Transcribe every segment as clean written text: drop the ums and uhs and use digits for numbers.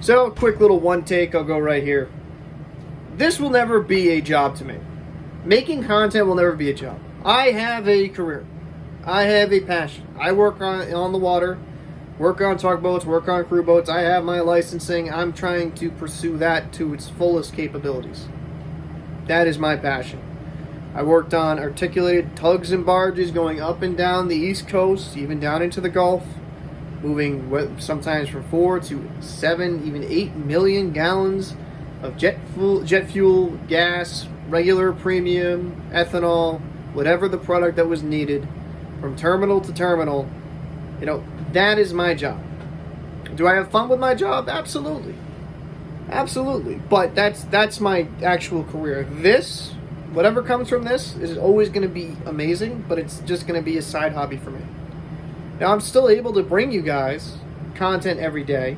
So, quick little one take, I'll go right here. This will never be a job to me. Making content will never be a job. I have a career. I have a passion. I work on the water, work on tugboats, work on crew boats. I have my licensing. I'm trying to pursue that to its fullest capabilities. That is my passion. I worked on articulated tugs and barges going up and down the East Coast, even down into the Gulf, moving sometimes from 4 to 7, even 8 million gallons of jet fuel, gas, regular premium, ethanol, whatever the product that was needed, from terminal to terminal. That is my job. Do I have fun with my job? Absolutely. Absolutely. But that's my actual career. This, whatever comes from this, is always going to be amazing, but it's just going to be a side hobby for me. Now, I'm still able to bring you guys content every day.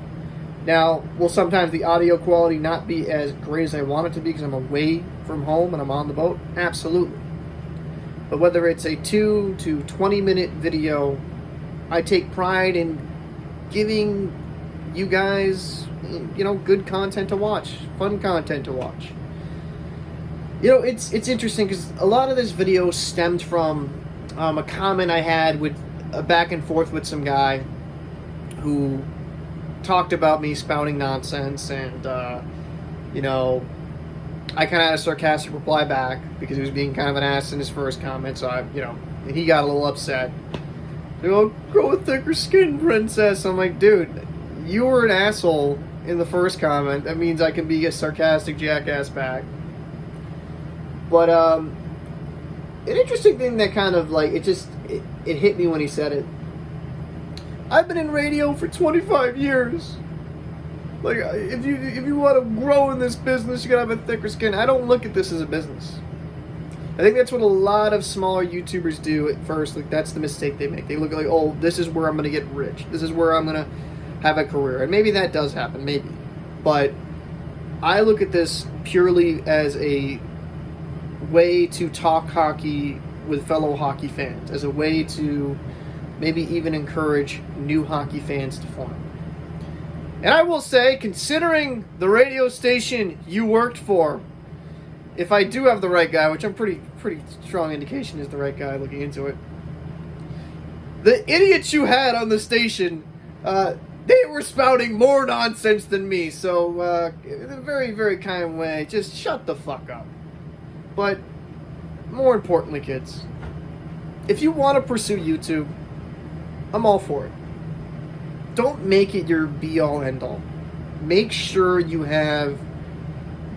Now, will sometimes the audio quality not be as great as I want it to be because I'm away from home and I'm on the boat? Absolutely. But whether it's a 2 to 20 minute video, I take pride in giving you guys, good content to watch, fun content to watch. It's interesting because a lot of this video stemmed from a comment I had with a back and forth with some guy who talked about me spouting nonsense, and I kind of had a sarcastic reply back because he was being kind of an ass in his first comment. So and he got a little upset. Grow a thicker skin, princess. I'm like, dude, you were an asshole in the first comment. That means I can be a sarcastic jackass back. But an interesting thing that kind of it hit me when he said it. I've been in radio for 25 years. If you want to grow in this business, you gotta have a thicker skin. I don't look at this as a business. I think that's what a lot of smaller YouTubers do at first. That's the mistake they make. They look like, oh, this is where I'm gonna get rich. This is where I'm gonna have a career. And maybe that does happen, maybe. But I look at this purely as a way to talk hockey with fellow hockey fans, as a way to maybe even encourage new hockey fans to form. And I will say, considering the radio station you worked for, if I do have the right guy, which I'm pretty strong indication is the right guy looking into it, the idiots you had on the station, they were spouting more nonsense than me. So, in a very, very kind way, just shut the fuck up. But more importantly, kids, if you want to pursue YouTube, I'm all for it. Don't make it your be-all, end-all. Make sure you have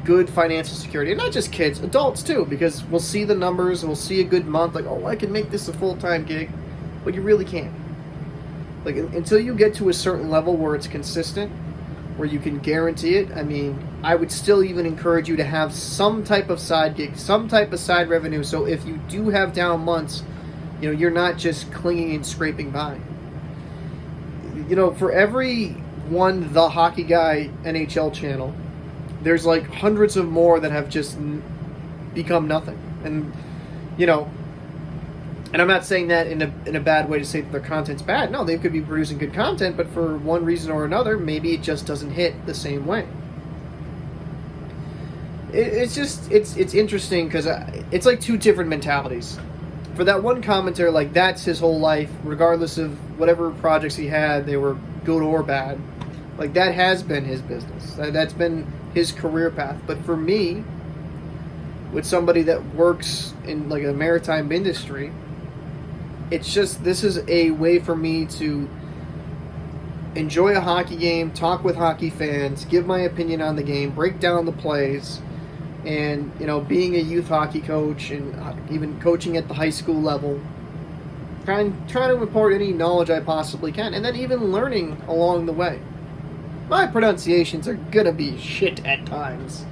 good financial security. And not just kids, adults too, because we'll see the numbers, we'll see a good month, I can make this a full-time gig, but you really can't. Until you get to a certain level where it's consistent, where you can guarantee it, I would still even encourage you to have some type of side gig, some type of side revenue, so if you do have down months, you're not just clinging and scraping by. For every one The Hockey Guy NHL channel, there's hundreds of more that have just become nothing. And, and I'm not saying that in a bad way to say that their content's bad. No, they could be producing good content, but for one reason or another, maybe it just doesn't hit the same way. It's interesting because it's like two different mentalities. For that one commenter, that's his whole life, regardless of whatever projects he had, they were good or bad. That has been his business. That's been his career path. But for me, with somebody that works in a maritime industry, it's just, this is a way for me to enjoy a hockey game, talk with hockey fans, give my opinion on the game, break down the plays, and being a youth hockey coach and even coaching at the high school level, trying to impart any knowledge I possibly can, and then even learning along the way. My pronunciations are gonna be shit at times.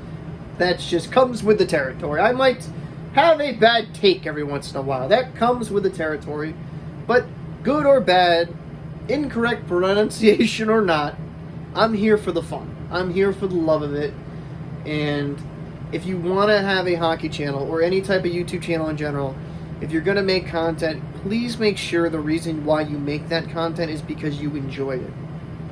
That just comes with the territory. I might have a bad take every once in a while. That comes with the territory. But good or bad, incorrect pronunciation or not, I'm here for the fun. I'm here for the love of it. And if you want to have a hockey channel or any type of YouTube channel in general, if you're going to make content, please make sure the reason why you make that content is because you enjoy it.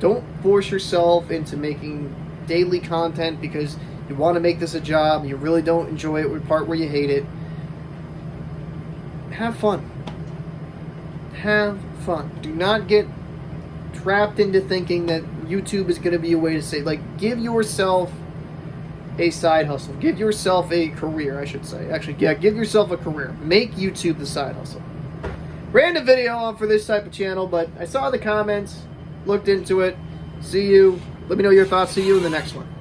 Don't force yourself into making daily content because you want to make this a job and you really don't enjoy it, or part where you hate it. Have fun. Have fun. Do not get trapped into thinking that YouTube is going to be a way to say, like, give yourself a side hustle. Give yourself a career, I should say. Actually, yeah, give yourself a career. Make YouTube the side hustle. Random video for this type of channel, but I saw the comments, looked into it. See you. Let me know your thoughts. See you in the next one.